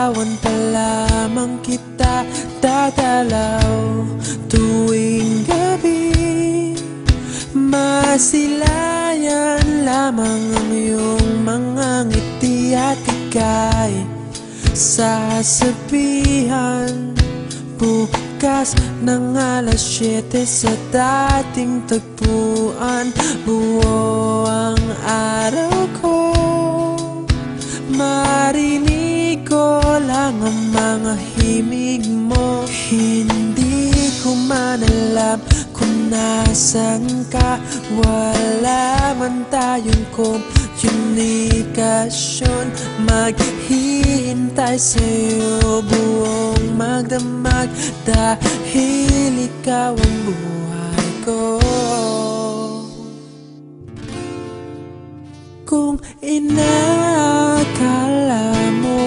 larawan pa lamang kita dadalaw tuwing gabi. Masilayan lamang ang iyong mga ngiti at ika'y sasabihan bukas ng alas 7 sa dating tagpuan. Buo ang araw ko, marinig ko lang ang mga himig mo. Hindi ko man alam kung nasan ka, wala man tayong komunikasyon. Maghihintay sa'yo buong magdamag dahil ikaw ang buhay ko. Kung inakala mo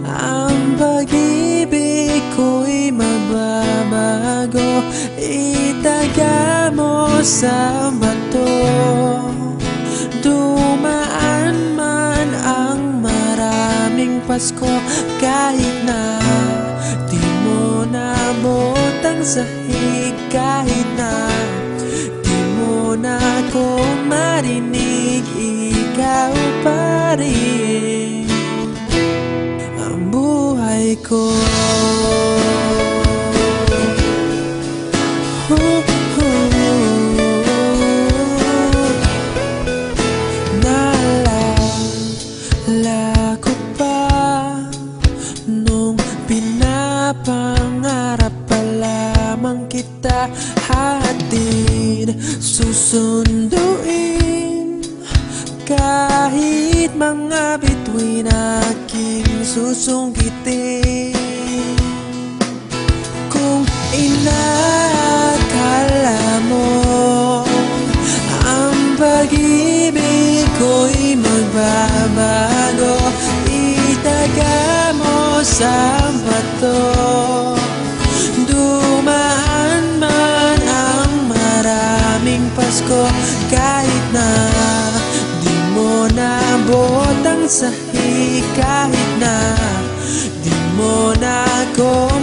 ang pag-ibig ko'y mababago, itaga mo sa bato. Dumaan man ang maraming Pasko, kahit na di mo nabot ang sahig, kahit na di mo na ako marinig, ikaw pa rin ang buhay ko. Naalala ko pa nung pinapangarap pa lamang kita, hatid susunduin kahit mga bituin aking susungkitin. Kung inakala mo ang pag-ibig ko'y magbabago, itaga mo sa bato. Dumaan man ang maraming Pasko, kahit na di mo nabot ang sahig, kahit na di mo na ako